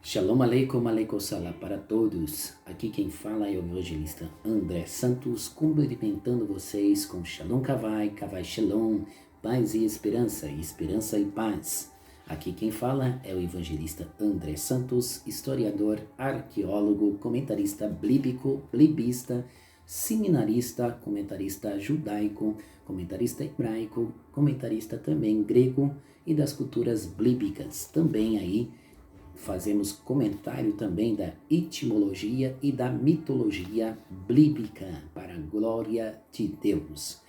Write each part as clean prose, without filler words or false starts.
Shalom aleikum, aleikum salam para todos. Aqui quem fala é o evangelista André Santos, cumprimentando vocês com Shalom Kavai, Kavai Shalom, paz e esperança e paz. Aqui quem fala é o evangelista André Santos, historiador, arqueólogo, comentarista bíblico, blibista, seminarista, comentarista judaico, comentarista hebraico, comentarista também grego e das culturas bíblicas, também aí fazemos comentário também da etimologia e da mitologia bíblica, para a glória de Deus.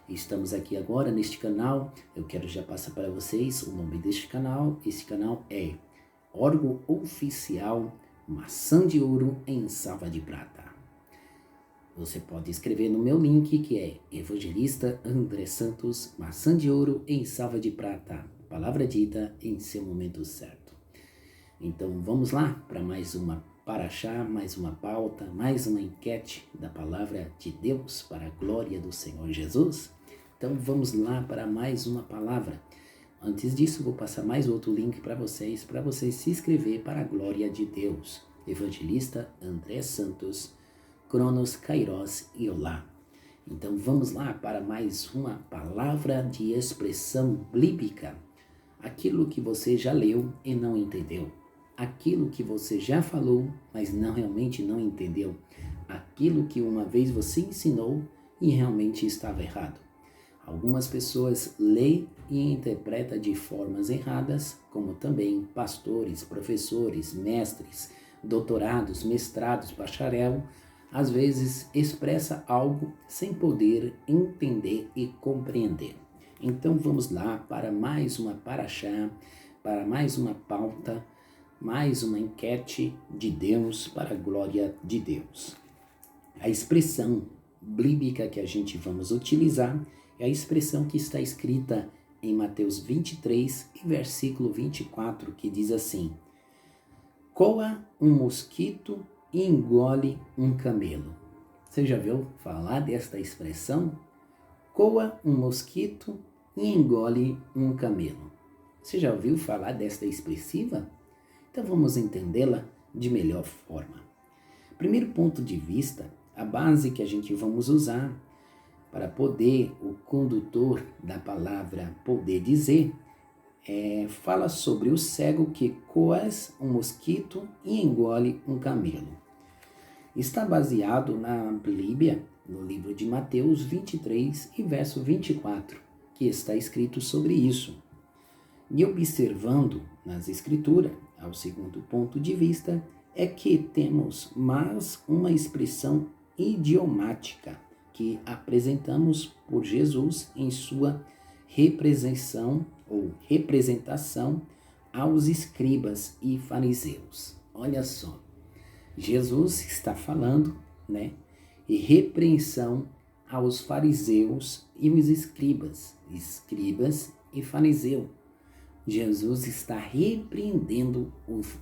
Estamos aqui agora neste canal, eu quero já passar para vocês o nome deste canal. Este canal é Órgão Oficial Maçã de Ouro em Salva de Prata. Você pode escrever no meu link que é Evangelista André Santos, Maçã de Ouro em Salva de Prata. Palavra dita em seu momento certo. Então vamos lá para mais uma paraxá, mais uma pauta, mais uma enquete da palavra de Deus para a glória do Senhor Jesus. Então vamos lá para mais uma palavra. Antes disso vou passar mais outro link para vocês se inscrever para a glória de Deus. Evangelista André Santos, Cronos, Kairos e Olá. Então vamos lá para mais uma palavra de expressão bíblica. Aquilo que você já leu e não entendeu. Aquilo que você já falou, mas realmente não entendeu. Aquilo que uma vez você ensinou e realmente estava errado. Algumas pessoas leem e interpretam de formas erradas, como também pastores, professores, mestres, doutorados, mestrados, bacharel, às vezes expressa algo sem poder entender e compreender. Então vamos lá para mais uma paraxá, para mais uma pauta, mais uma enquete de Deus para a glória de Deus. A expressão bíblica que a gente vamos utilizar é a expressão que está escrita em Mateus 23 e versículo 24, que diz assim: coa um mosquito e engole um camelo. Você já viu falar desta expressão? Coa um mosquito e engole um camelo. Você já ouviu falar desta expressiva? Então vamos entendê-la de melhor forma. Primeiro ponto de vista, a base que a gente vamos usar para poder o condutor da palavra poder dizer, fala sobre o cego que coas um mosquito e engole um camelo. Está baseado na Bíblia, no livro de Mateus 23 e verso 24, que está escrito sobre isso. E observando nas escrituras, ao segundo ponto de vista, é que temos mais uma expressão idiomática que apresentamos por Jesus em sua representação aos escribas e fariseus. Olha só, Jesus está falando, e repreensão aos fariseus e os escribas e fariseus. Jesus está repreendendo,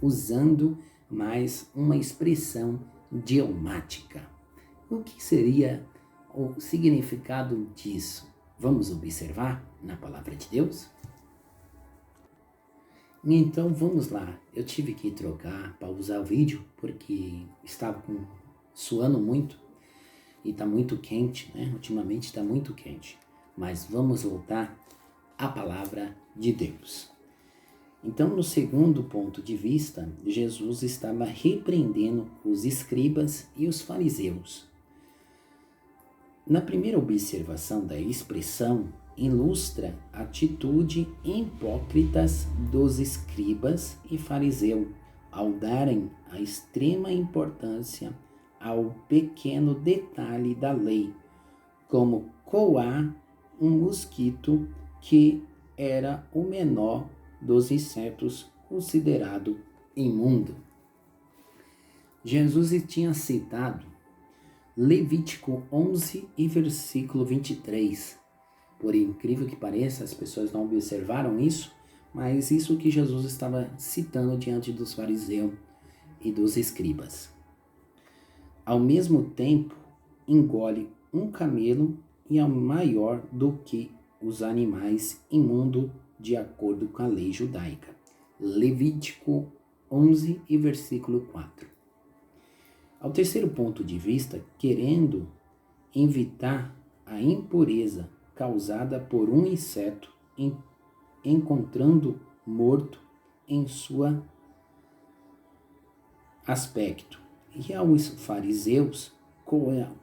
usando mais uma expressão idiomática. O que seria o significado disso? Vamos observar na palavra de Deus? Então vamos lá. Eu tive que trocar, pausar o vídeo, porque estava suando muito e está muito quente, Ultimamente está muito quente. Mas vamos voltar à palavra de Deus. Então, no segundo ponto de vista, Jesus estava repreendendo os escribas e os fariseus. Na primeira observação da expressão, ilustra a atitude hipócritas dos escribas e fariseus ao darem a extrema importância ao pequeno detalhe da lei, como coar um mosquito que era o menor dos insetos considerado imundo. Jesus tinha citado Levítico 11 e versículo 23. Por incrível que pareça, as pessoas não observaram isso, mas isso que Jesus estava citando diante dos fariseus e dos escribas. Ao mesmo tempo, engole um camelo e é maior do que os animais imundos de acordo com a lei judaica. Levítico 11 e versículo 4. Ao terceiro ponto de vista, querendo evitar a impureza causada por um inseto encontrando morto em sua aspecto. E aos fariseus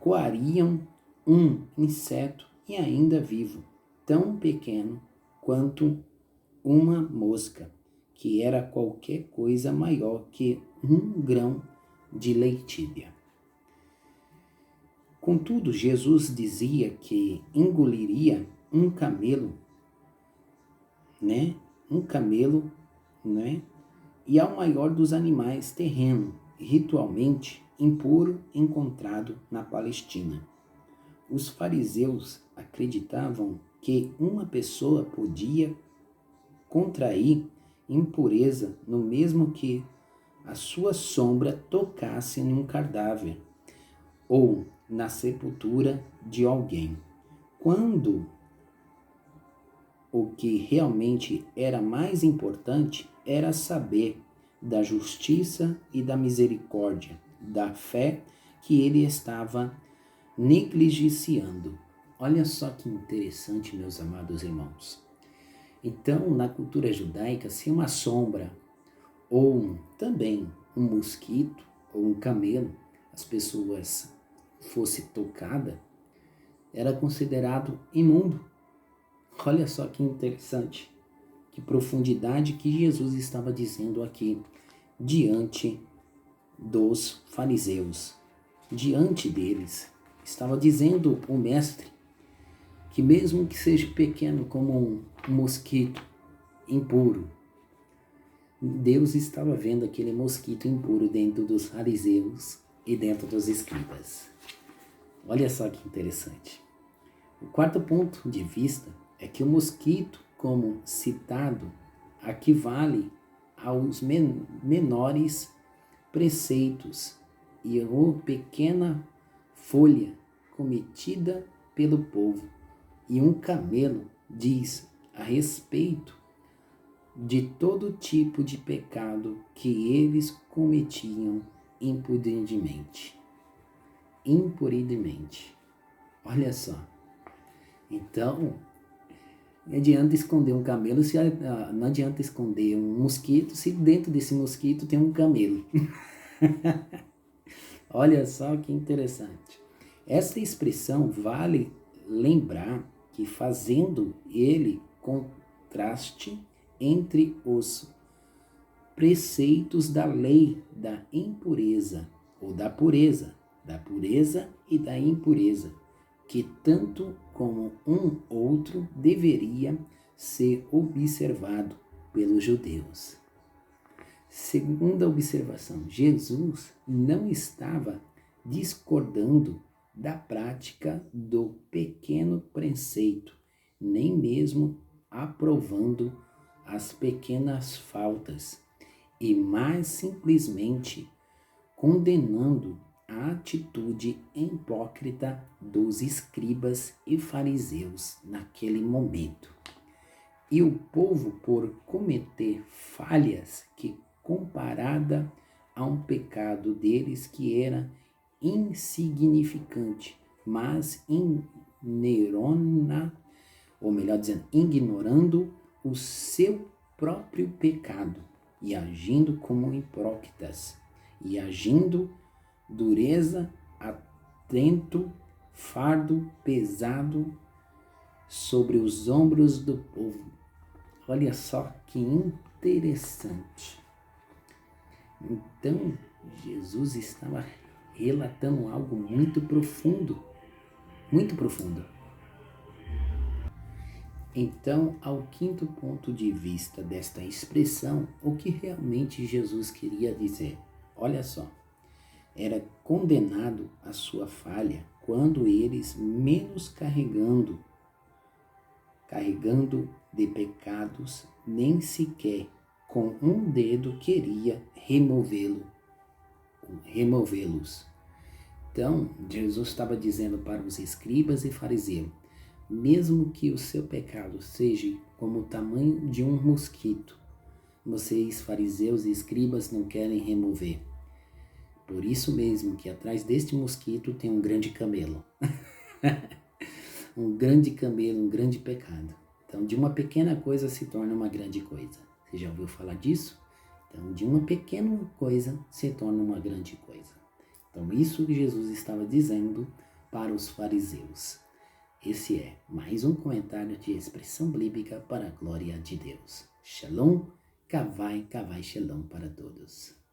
coariam um inseto e ainda vivo, tão pequeno quanto uma mosca, que era qualquer coisa maior que um grão de leitilha. Contudo, Jesus dizia que engoliria um camelo, Um camelo, E ao maior dos animais terreno, ritualmente impuro, encontrado na Palestina. Os fariseus acreditavam que uma pessoa podia contrair impureza no mesmo que a sua sombra tocasse num cadáver ou na sepultura de alguém, quando o que realmente era mais importante era saber da justiça e da misericórdia, da fé que ele estava negligenciando. Olha só que interessante, meus amados irmãos. Então, na cultura judaica, se uma sombra ou também um mosquito ou um camelo, as pessoas fosse tocada, era considerado imundo. Olha só que interessante, que profundidade que Jesus estava dizendo aqui diante dos fariseus. Diante deles, estava dizendo o mestre que mesmo que seja pequeno como um mosquito impuro, Deus estava vendo aquele mosquito impuro dentro dos fariseus e dentro dos escribas. Olha só que interessante. O quarto ponto de vista é que o mosquito, como citado, equivale aos menores preceitos e a pequena folha cometida pelo povo. E um camelo diz a respeito de todo tipo de pecado que eles cometiam impunemente. Olha só. Então, não adianta esconder um camelo, não adianta esconder um mosquito se dentro desse mosquito tem um camelo. Olha só que interessante. Essa expressão vale lembrar que fazendo ele contraste entre os preceitos da lei da impureza ou da pureza e da impureza, que tanto como um outro deveria ser observado pelos judeus. Segunda observação, Jesus não estava discordando da prática do pequeno preceito, nem mesmo aprovando as pequenas faltas, e mais simplesmente condenando a atitude hipócrita dos escribas e fariseus naquele momento. E o povo, por cometer falhas que, comparada a um pecado deles que era insignificante, mas ignorando o seu próprio pecado e agindo como hipócritas, e agindo dureza, atento, fardo pesado sobre os ombros do povo. Olha só que interessante. Então, Jesus estava relatando algo muito profundo. Muito profundo. Então, ao quinto ponto de vista desta expressão, o que realmente Jesus queria dizer? Olha só, era condenado a sua falha quando eles menos carregando de pecados, nem sequer com um dedo queria removê-los. Então, Jesus estava dizendo para os escribas e fariseus, mesmo que o seu pecado seja como o tamanho de um mosquito, vocês, fariseus e escribas, não querem remover. Por isso mesmo que atrás deste mosquito tem um grande camelo. Um grande camelo, um grande pecado. Então, de uma pequena coisa se torna uma grande coisa. Você já ouviu falar disso? Então, de uma pequena coisa se torna uma grande coisa. Então, isso que Jesus estava dizendo para os fariseus. Esse é mais um comentário de expressão bíblica para a glória de Deus. Shalom, kavai, kavai, shalom para todos.